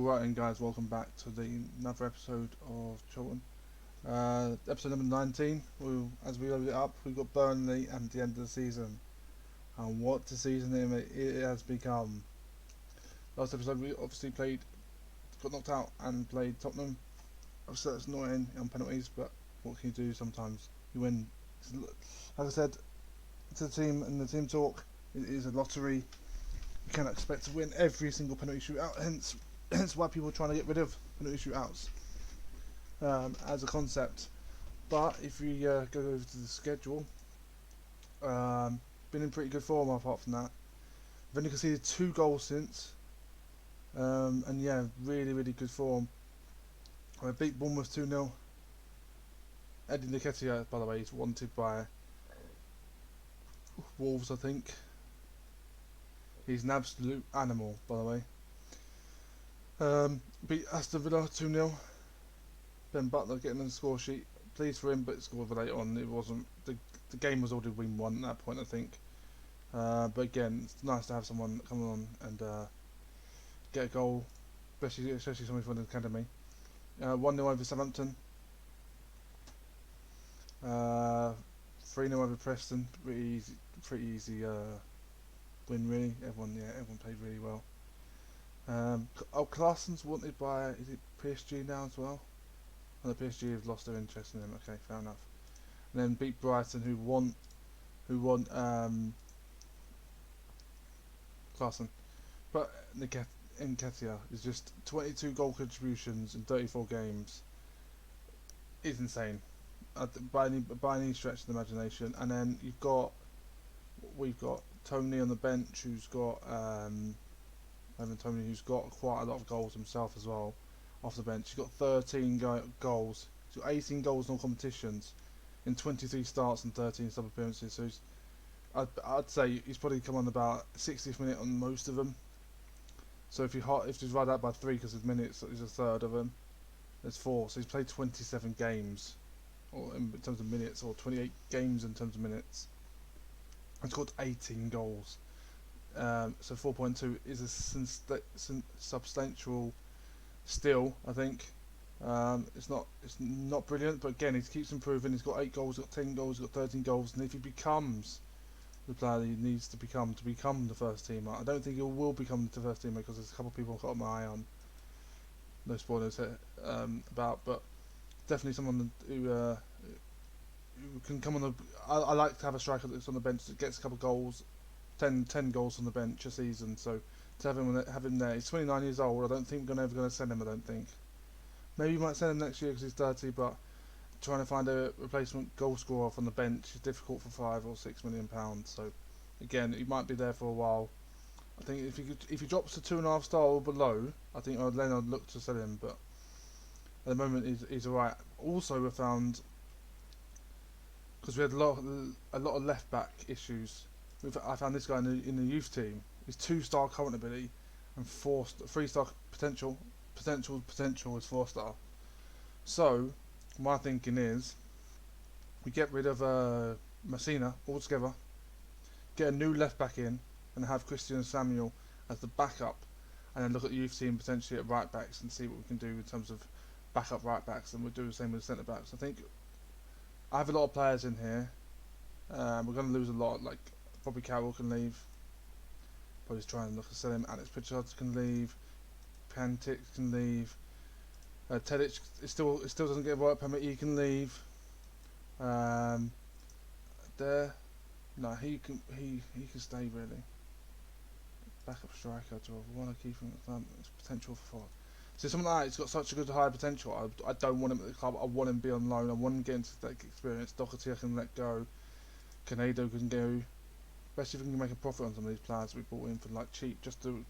Right then, guys, welcome back to another episode of Charlton. Episode number 19. As we load it up, we've got Burnley and the end of the season. And what the season it has become. Last episode we obviously got knocked out and played Tottenham. Obviously that's annoying on penalties, but what can you do sometimes? You win. Like I said to the team and the team talk, it is a lottery. You cannot expect to win every single penalty shootout, hence why people are trying to get rid of penalty shootouts as a concept. But if we go over to the schedule, been in pretty good form apart from that. We've only conceded 2 goals since, and yeah, really good form. I beat Bournemouth 2-0. Eddie Nketiah, by the way, is wanted by Wolves, I think. He's an absolute animal, by the way. Beat Aston Villa 2-0. Ben Butler getting on the score sheet. Pleased for him, but scored late on. It wasn't the game was already win one at that point, I think. But again, it's nice to have someone come on and get a goal, especially someone from the academy. 1-0 over Southampton. 3-0 over Preston. Pretty easy win really. Everyone played really well. Claessen's wanted by, is it PSG now as well? And the PSG have lost their interest in him. Okay, fair enough. And then beat Brighton, who won Klaassen. But Nketiah is just 22 goal contributions in 34 games. It's insane, by any stretch of the imagination. And then we've got Tony on the bench, who's got who's got quite a lot of goals himself as well off the bench. He's got 13 goals. He's got 18 goals in all competitions in 23 starts and 13 sub appearances. So I'd say he's probably come on about 60th minute on most of them. So if you divide that by 3, because his minutes is a third of them, there's 4. So he's played 27 games, or in terms of minutes, or 28 games in terms of minutes. And scored 18 goals. So 4.2 is a substantial still, I think. It's not brilliant, but again, he keeps improving. He's got 8 goals, got 10 goals, got 13 goals, and if he becomes the player he needs to become the first teamer, I don't think he will become the first teamer, because there's a couple of people I've got my eye on. No spoilers here about, but definitely someone who can come on the. I like to have a striker that's on the bench that gets a couple of goals, 10 goals on the bench a season. So to have him there, he's 29 years old. I don't think we're ever going to send him. I don't think. Maybe we might send him next year because he's 30, but trying to find a replacement goal scorer from the bench is difficult for £5 or £6 million. So again, he might be there for a while. I think if he drops to 2.5 star or below, I think then I'd look to sell him. But at the moment, he's alright. Also, we found, because we had a lot of left back issues. I found this guy in the youth team. He's 2-star current ability and 3-star potential. Potential is 4-star. So my thinking is we get rid of Messina altogether, get a new left back in, and have Christian Samuel as the backup, and then look at the youth team potentially at right backs and see what we can do in terms of backup right backs, and we'll do the same with centre backs. I think I have a lot of players in here. We're going to lose a lot. Like Bobby Carroll can leave. Probably try and look at sell him. Alex Pritchard can leave. Pantic can leave. Tedic still doesn't get a right permit. He can leave. There, no, he can stay really. Backup striker. Do I want to keep him? It's potential for 4. So something like that, he's got such a good high potential. I don't want him at the club. I want him to be on loan. I want him to get into that experience. Doherty I can let go. Canedo can go. Especially if we can make a profit on some of these players we bought in for like cheap, just to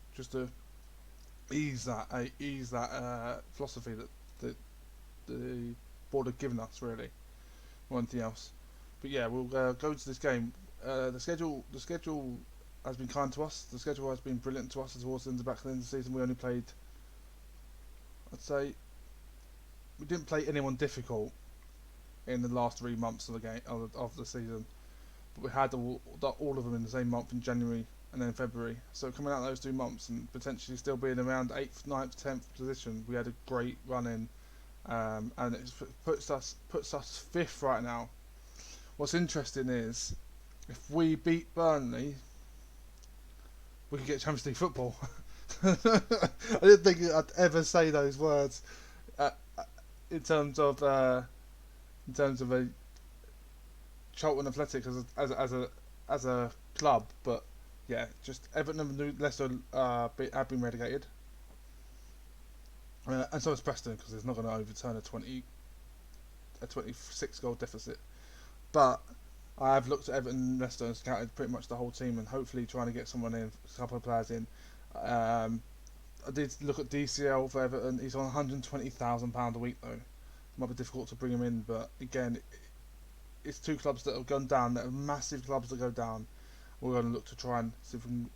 ease that philosophy that the board have given us, really, or anything else. But yeah, we'll go to this game. The schedule has been kind to us. The schedule has been brilliant to us towards the back end of the season. We only played, I'd say, we didn't play anyone difficult in the last 3 months of the game of the season, but we had all of them in the same month in January and then February. So coming out those 2 months and potentially still being around 8th, 9th, 10th position, we had a great run in, and it puts us 5th right now. What's interesting is if we beat Burnley, we could get Champions League football. I didn't think I'd ever say those words uh, uh, in terms of a Charlton Athletic as a club, but yeah, just Everton and Leicester have been relegated, and so is Preston because it's not going to overturn a 26 goal deficit. But I have looked at Everton and Leicester and scouted pretty much the whole team, and hopefully trying to get someone in, a couple of players in. I did look at DCL for Everton. He's on £120,000 a week though. It might be difficult to bring him in, but again, it's two clubs that have gone down, that are massive clubs that go down. We're going to look to try and see if we can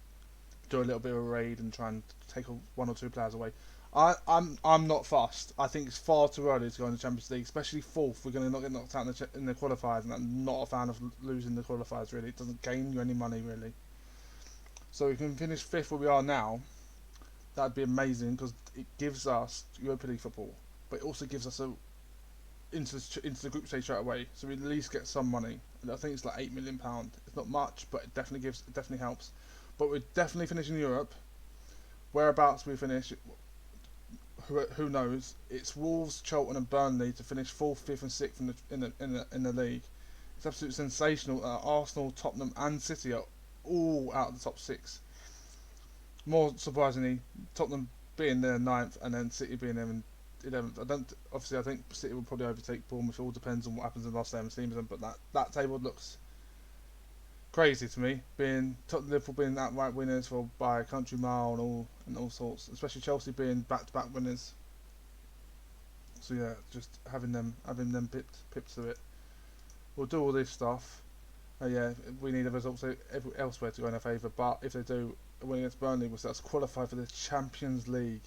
do a little bit of a raid and try and take one or two players away. I'm not fussed. I think it's far too early to go in the Champions League, especially fourth. We're going to not get knocked out in the qualifiers, and I'm not a fan of losing the qualifiers. Really, it doesn't gain you any money really. So we can finish fifth where we are now. That'd be amazing because it gives us Europa League football, but it also gives us into the group stage straight away. So we at least get some money. And I think it's like £8 million. It's not much, but it definitely helps. But we're definitely finishing Europe. Whereabouts we finish, who knows? It's Wolves, Charlton, and Burnley to finish fourth, fifth, and sixth in the league. It's absolutely sensational. Arsenal, Tottenham, and City are all out of the top six. More surprisingly, Tottenham being there ninth, and then City being there in 11th. I think City will probably overtake Bournemouth. It all depends on what happens in the last 17 teams. But that table looks crazy to me. Liverpool being outright winners by a country mile and all sorts. Especially Chelsea being back-to-back winners. So yeah, just having them pipped to it. We'll do all this stuff. Yeah, we need the results elsewhere to go in our favour. But if they do win against Burnley, we'll start to qualify for the Champions League.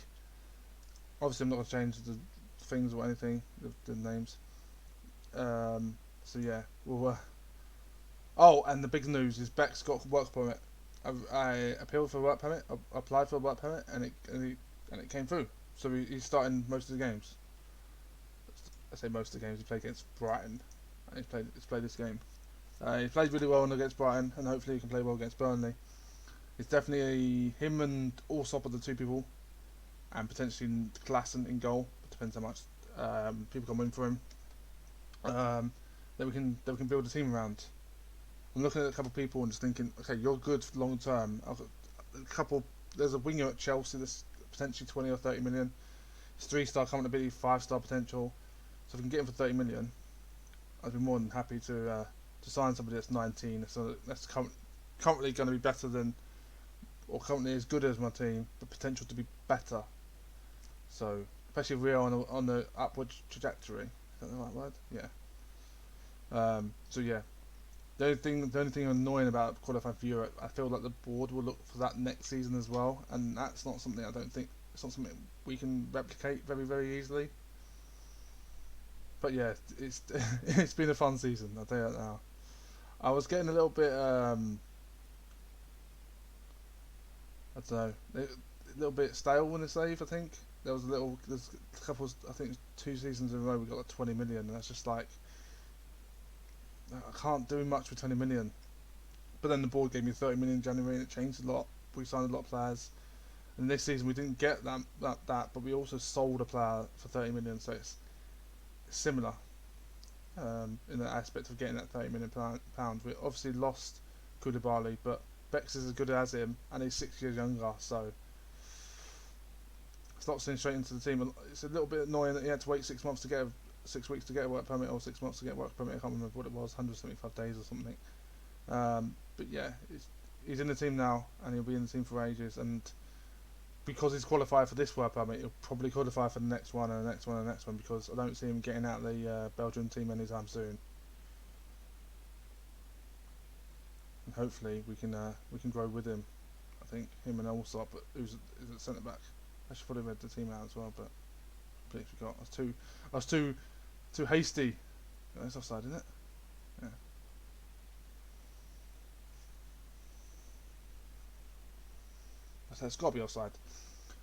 Obviously, I'm not going to change the things or anything, the names. So yeah, we'll. Oh, and the big news is Beck's got a work permit. I appealed for a work permit. I applied for a work permit, and it came through. So he's starting most of the games. I say most of the games. He played against Brighton, and he's played this game. He played really well against Brighton, and hopefully he can play well against Burnley. It's definitely him and Allsop are the two people, and potentially Klassen in goal. It depends how much people come in for him. That we can build a team around. I'm looking at a couple of people and just thinking, okay, you're good long term. There's a winger at Chelsea that's potentially 20 or 30 million. It's 3-star current ability, 5-star potential. So if we can get him for 30 million, I'd be more than happy to sign somebody that's 19. So that's currently going to be better than, or currently as good as my team, but potential to be better. So especially if we are on the upward trajectory. Is that the right word? Yeah. So yeah. The only thing annoying about qualifying for Europe, I feel like the board will look for that next season as well, and that's not something it's not something we can replicate very, very easily. But yeah, it's been a fun season, I'll tell you that now. I was getting a little bit I don't know, a little bit stale when it's saved. I think there's a couple. I think 2 seasons in a row we got like 20 million, and that's just like, I can't do much with 20 million. But then the board gave me 30 million in January, and it changed a lot. We signed a lot of players, and this season we didn't get that, but we also sold a player for 30 million, so it's similar in the aspect of getting that 30 million pounds. We obviously lost Koulibaly, but Bex is as good as him, and he's 6 years younger, so slots in straight into the team. It's a little bit annoying that he had to wait 6 months to get 6 weeks to get a work permit, or 6 months to get a work permit. I can't remember what it was, 175 days or something. But yeah, he's in the team now, and he'll be in the team for ages. And because he's qualified for this work permit, he'll probably qualify for the next one and the next one and the next one, because I don't see him getting out of the Belgian team anytime soon. And hopefully we can grow with him. I think him and Allsop, who's at centre back. I should probably read the team out as well, but completely forgot. I was too hasty. That's offside, isn't it? Yeah. So it's got to be offside.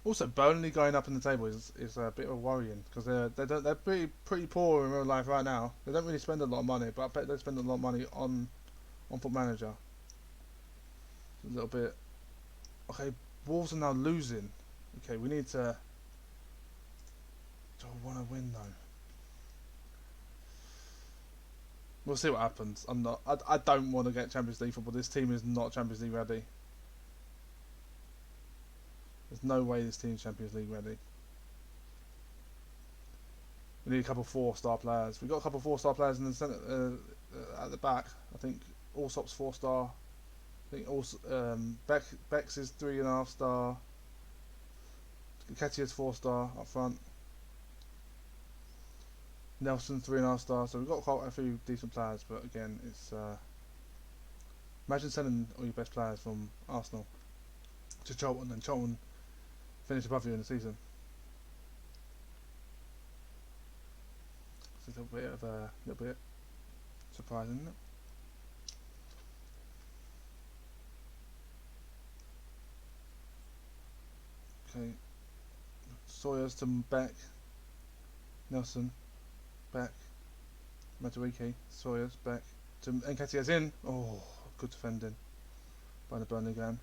Also, Burnley going up in the table is a bit of worrying because they're pretty poor in real life right now. They don't really spend a lot of money, but I bet they spend a lot of money on Foot Manager. It's a little bit. Okay, Wolves are now losing. Okay, we need to. Do I want to win though? We'll see what happens. I'm not. I don't want to get Champions League football. This team is not Champions League ready. There's no way this team's Champions League ready. We need a couple 4-star players. We've got a couple 4-star players in the centre, at the back. I think Allsop's 4-star. I think also Bex is 3.5-star. Nketiah's 4-star up front. Nelson 3.5-star. So we've got quite a few decent players, but again, it's imagine sending all your best players from Arsenal to Charlton, and Charlton finish above you in the season. It's a little bit surprising, isn't it? Okay, Sawyers to Beck, Nelson, Beck, Madueke, Sawyers, Beck, to Nketiah's in. Oh, good defending by the Burnley game.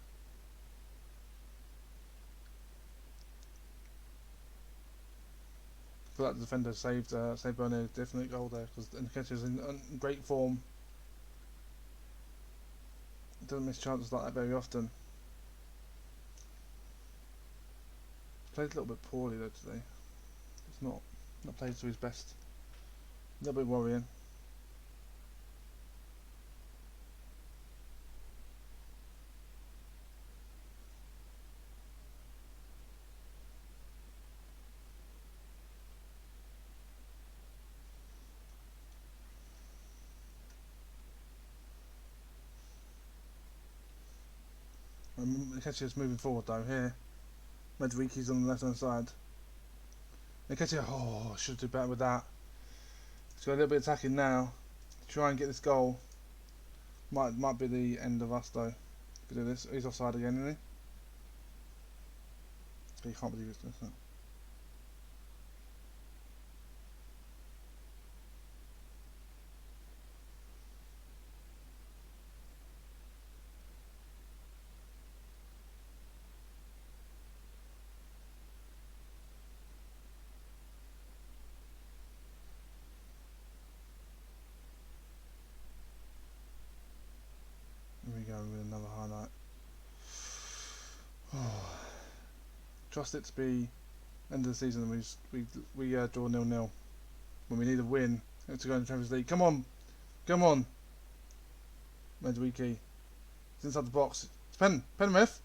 I feel like the defender saved Burnley a definite goal there because Nketiah's in great form. He doesn't miss chances like that very often. Played a little bit poorly though today. It's not played to his best. A little bit worrying. Nketiah's moving forward though here. Madueke's on the left hand side. Nketiah, oh, should do better with that. He's got a little bit of attacking now. Try and get this goal. Might be the end of us though. If we do this, he's offside again, isn't he? He can't believe it's this. Here we go with another highlight. Oh. Trust it to be end of the season. We draw 0-0 when we need a win to go in the Champions League. Come on, come on, Madueke. It's inside the box. It's Penrith.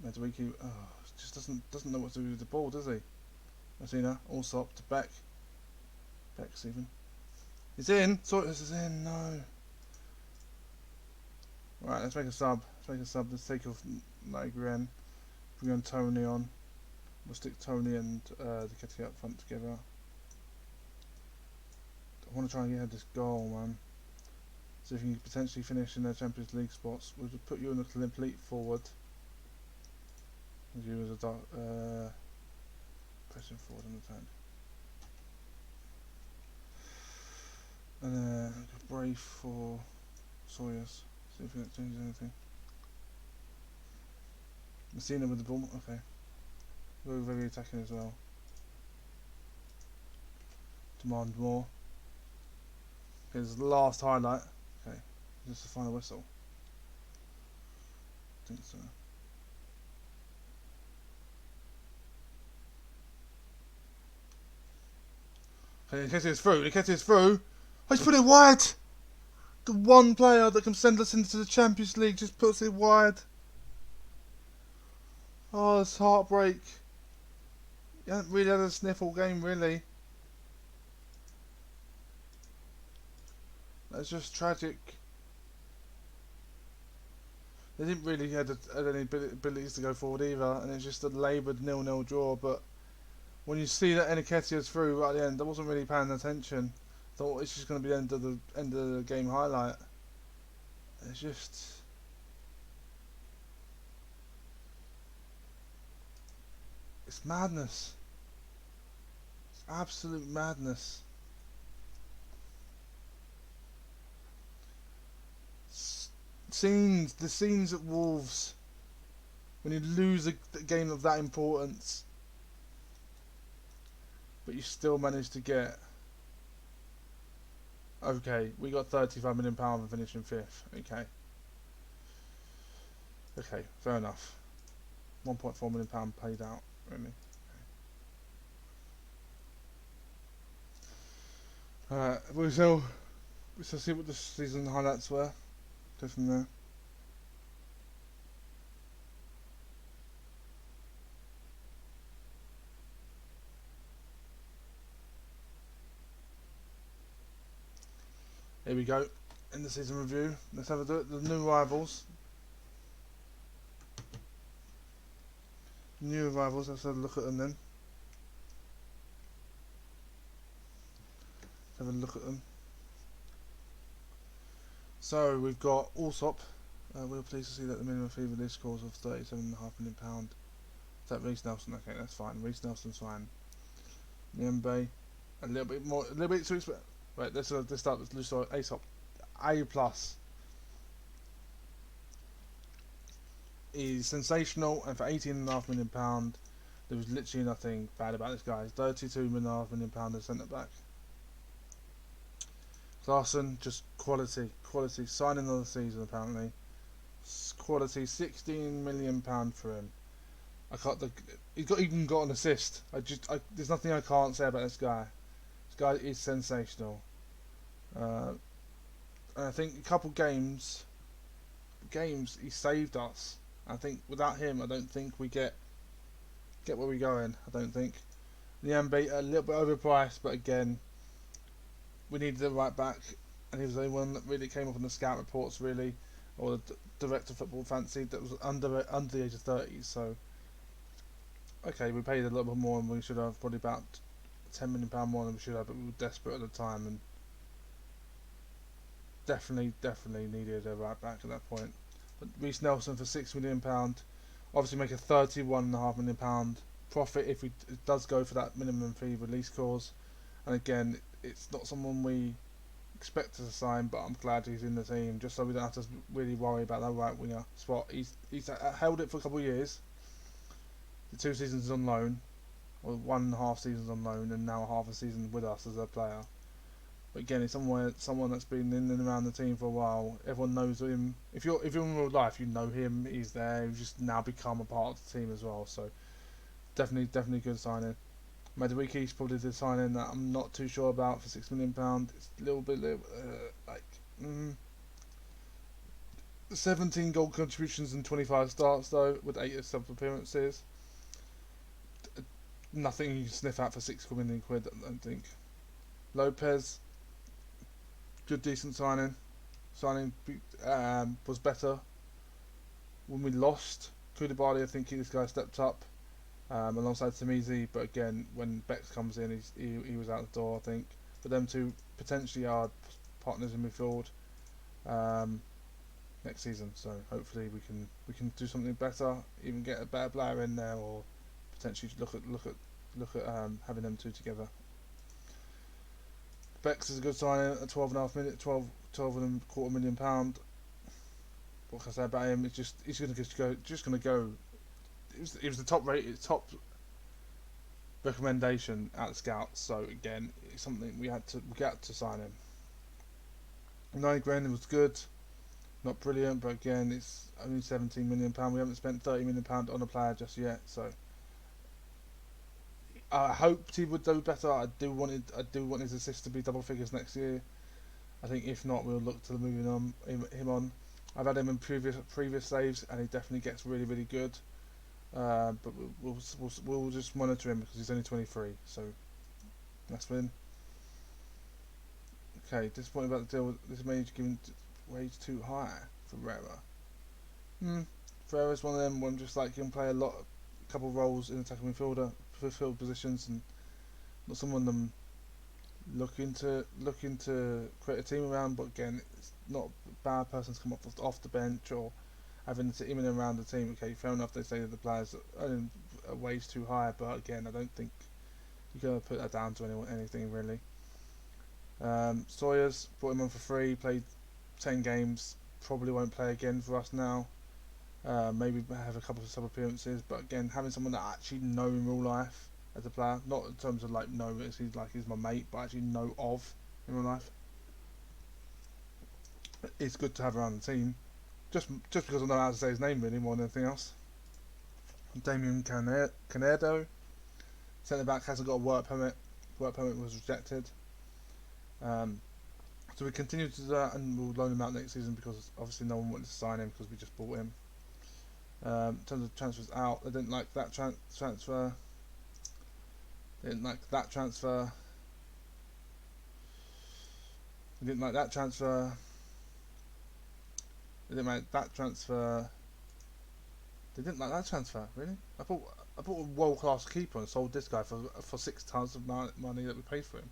Madueke, just doesn't know what to do with the ball, does he? Messina, Allsop to Beck. Beck's even. He's in. Sawyers is in. No. Right, let's make a sub. Let's take off Nigren. Bring on Tony on. We'll stick Tony and Nketiah up front together. I want to try and get this goal, man. So if you can potentially finish in the Champions League spots, we'll just put you in the complete forward. You as a pressing forward on the attack. And Brave for Sawyers. See if that changes anything. Messina with the ball. Okay. Very, very attacking as well. Demand more. Okay, this is the last highlight. Okay. Just the final whistle. I think so. Okay, Nketiah's through. Nketiah's through. I just put it wide. The one player that can send us into the Champions League just puts it wide. Oh, it's heartbreak. You haven't really had a sniff all game, really. That's just tragic. They didn't really had any abilities to go forward either, and it's just a laboured 0-0 draw. But when you see that Nketiah's through right at the end, I wasn't really paying attention. Thought it's just going to be the end of the game highlight. It's just It's madness. It's absolute madness. The scenes at Wolves when you lose a game of that importance, but you still manage to get. Okay, we got £35 million for finishing fifth. Okay, fair enough. £1.4 million paid out. Really. We shall see what the season highlights were. Go from there. Here we go. In the season review, let's have a look at the new rivals. Let's have a look at them then. Have a look at them. So we've got Allsop. We're pleased to see that the minimum fee release scores of £37.5 million. Is that Reece Nelson? Okay, that's fine. Reece Nelson's fine. Niembe, a little bit too expensive. Right, let's start with Allsop. A plus. Is sensational, and for £18.5 million, there was literally nothing bad about this guy. £32.5 million as centre back. Clarkson, just quality, signing of the season apparently. Quality, £16 million for him. He's even got an assist. There's nothing I can't say about this guy. This guy is sensational. And I think a couple games he saved us. I think without him, I don't think we get where we're going. I don't think. Niambe a little bit overpriced, but again, we needed a right back, and he was the only one that really came up on the scout reports, really, or the director of football fancied that was under the age of 30. So, okay, we paid a little bit more than we should have, probably about £10 million more than we should have, but we were desperate at the time, and definitely needed a right back at that point. But Reece Nelson for £6 million, obviously make a £31.5 million profit if it does go for that minimum fee release clause. And again, it's not someone we expect to sign, but I'm glad he's in the team, just so we don't have to really worry about that right winger spot. He's held it for a couple of years. The 2 seasons on loan, or 1.5 seasons on loan, and now half a season with us as a player. But again, it's someone that's been in and around the team for a while. Everyone knows him. If you're in real life, you know him. He's there. He's just now become a part of the team as well. So definitely good signing. Maduiki's probably the signing that I'm not too sure about for £6 million. It's a little bit 17 goal contributions and 25 starts though, with 8 sub appearances. Nothing you can sniff at for £6 million, I don't think. Lopez, good decent signing. Was better when we lost Koulibaly. I think this guy stepped up alongside Samizi, but again, when Bex comes in, he was out the door. I think, but them two potentially are partners in midfield next season. So hopefully we can do something better, even get a better player in there, or potentially look at having them two together. Bex is a good signing at £12.25 million. What can I say about him? It's just he's gonna go. It was the top recommendation at the scouts. So again, it's something we had to sign him. 9 grand was good, not brilliant, but again, it's only £17 million. We haven't spent £30 million on a player just yet. So I hoped he would do better. I do want his assist to be double figures next year. I think if not, we'll look to moving him on. I've had him in previous saves, and he definitely gets really good. But we'll just monitor him because he's only 23. So that's fine. Okay, disappointed about the deal. This manager giving wage too high for Ferreira. Ferreira's one of them. One just like he can play a couple of roles in attacking midfield positions, and not someone them looking to create a team around. But again, it's not a bad person to come off the bench or having to in and around the team. Okay, fair enough. They say that the players a wage too high, but again, I don't think you're going to put that down to anything really. Sawyers, brought him on for free, played 10 games, probably won't play again for us now. Maybe have a couple of sub appearances, but again, having someone that I actually know in real life as a player, not in terms of like know he's my mate, but actually know of in real life, it's good to have around the team. Just because I know how to say his name really more than anything else. Damien Canedo, centre back, hasn't got a work permit. Work permit was rejected. So we continue to do that, and we'll loan him out next season because obviously no one wanted to sign him because we just bought him. In terms of transfers out, they didn't like that transfer. They didn't like that transfer. They didn't like that transfer. They didn't like that transfer. They didn't like that transfer. Really? I bought a world class keeper and sold this guy for 6 times the money that we paid for him.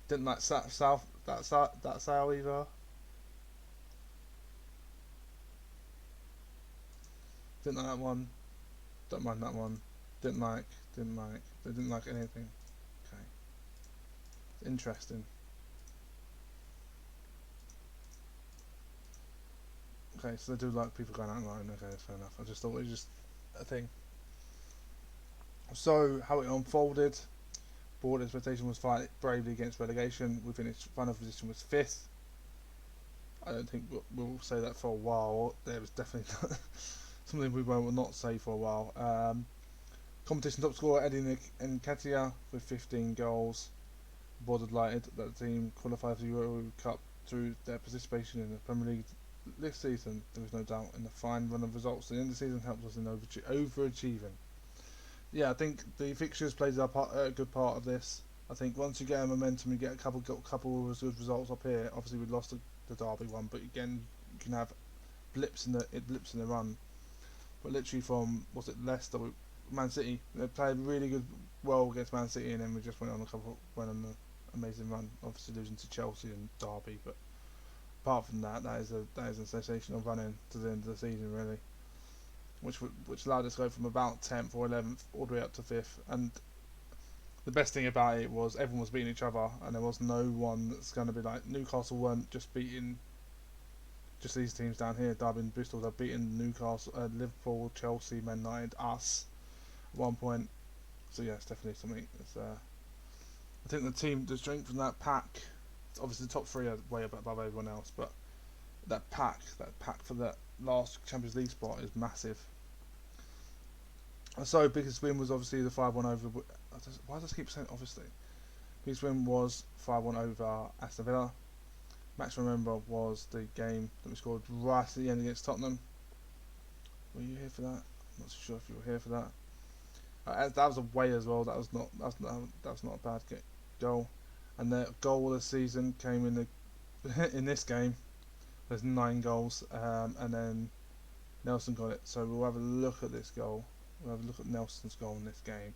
Didn't like that sale either. Didn't like that one. Don't mind that one. Didn't like. They didn't like anything. Okay. Interesting. Okay, so they do like people going out online. Okay, that's fair enough. I just thought it was just a thing. So, how it unfolded. Board expectation was fight bravely against relegation. We finished final position was 5th. I don't think we'll say that for a while. There was definitely something we will not say for a while. Competition top scorer Eddie Nketiah with 15 goals. Board delighted that the team qualified for the Euro Cup through their participation in the Premier League this season. There was no doubt in the fine run of results at the end of the season helped us in overachieving. Yeah, I think the fixtures plays a good part of this. I think once you get a momentum, you get a couple of good results up here. Obviously, we lost the Derby one, but again, you can have blips in the run. But literally from Leicester, Man City, they played really well against Man City, and then we just went on an amazing run. Obviously losing to Chelsea and Derby, but apart from that, that is a sensational running to the end of the season, really. Which allowed us to go from about 10th or 11th all the way up to 5th. And the best thing about it was everyone was beating each other, and there was no one that's going to be like Newcastle weren't just beating just these teams down here. Derby and Bristol, they're beating Newcastle, Liverpool, Chelsea, Man United, us at one point. So yeah, it's definitely something. I think the strength from that pack, obviously the top 3 are way above everyone else, but that pack for that last Champions League spot is massive. So biggest win was obviously the 5-1 over. Why does I keep saying obviously? Biggest win was 5-1 over Aston Villa. Match to remember was the game that we scored right at the end against Tottenham. Were you here for that? I'm not so sure if you were here for that. That was away as well. That was not a bad goal. And the goal of the season came in in this game. There's 9 goals, and then Nelson got it. So we'll have a look at this goal. We'll have a look at Nelson's goal in this game.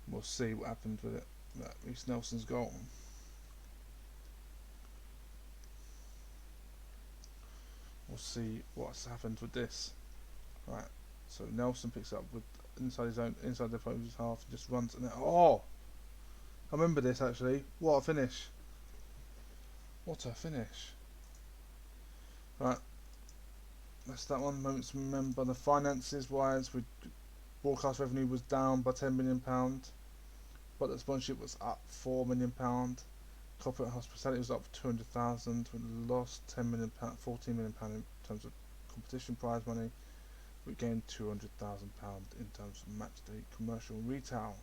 We'll see what happened with it. That is Nelson's goal. We'll see what's happened with this. Right. So Nelson picks up with inside the opponent's half, and just runs and oh! I remember this actually. What a finish! What a finish! Right, that's that one. Moments to remember. The finances wise, broadcast revenue was down by £10 million, but the sponsorship was up £4 million. Corporate hospitality was up 200,000. We lost £10 million, £14 million in terms of competition prize money. We gained £200,000 in terms of match day commercial and retail.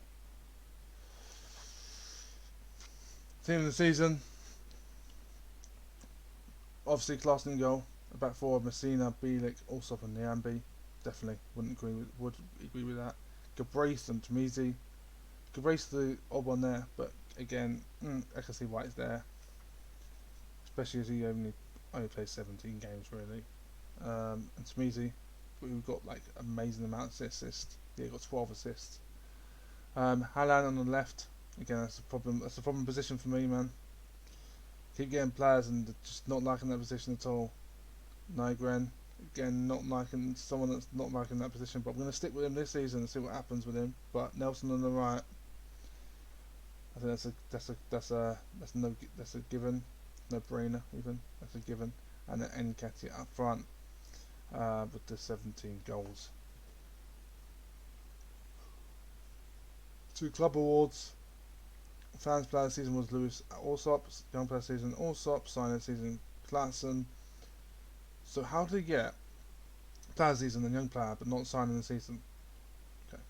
Team of the season. Obviously, class in goal. Back 4, Messina, Bielik, Allsop and Niambi. Definitely would agree with that. Gabraith and Tamizi. Gabraith the odd one there, but again, I can see why it's there. Especially as he only plays 17 games really. And Tamizi, we've got like amazing amounts of assists. Yeah, got 12 assists. Haaland on the left. Again, that's a problem. That's a problem position for me, man. Keep getting players and just not liking that position at all. Nygren, Again, not liking someone that's not liking that position, but I'm going to stick with him this season and see what happens with him. But Nelson on the right, I think that's a given, no brainer even. That's a given, and then Nketiah up front with the 17 goals. Two club awards. Fans player of the season was Lewis Allsop. Young player of the season Allsop. Signing of the season Klassen. So how did he get player of the season and young player, but not signing the season? Okay.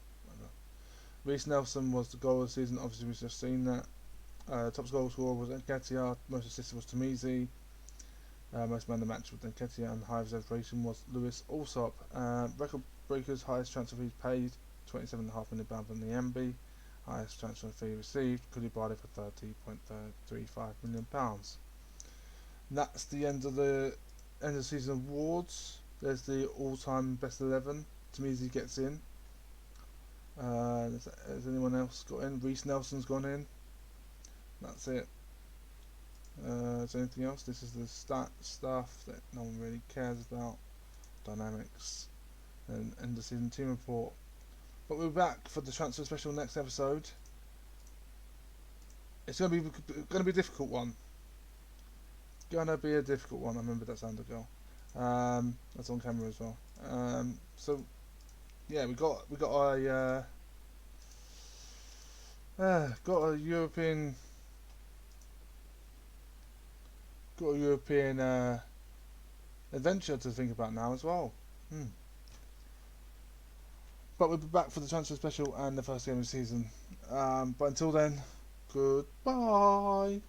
Reece Nelson was the goal of the season. Obviously, we've just seen that. Top goal scorer was Nketiah. Most assists was Tamizi. Most man of the match was Nketiah, and highest reservation was Lewis Allsop. Record breakers, highest transfer fees paid, £27.5 million from the MB. Highest transfer fee received, Koulibaly for £30.35 million. And that's the end of the season awards. There's the all-time best 11. Tamizi gets in. Has anyone else got in? Reece Nelson's gone in. That's it. Is there anything else? This is the stat stuff that no one really cares about. Dynamics and end of season team report. But we're back for the transfer special next episode. It's gonna be a difficult one. Gonna be a difficult one. I remember that sound girl. That's on camera as well. So yeah, we got a European adventure to think about now as well. But we'll be back for the transfer special and the first game of the season. But until then, goodbye.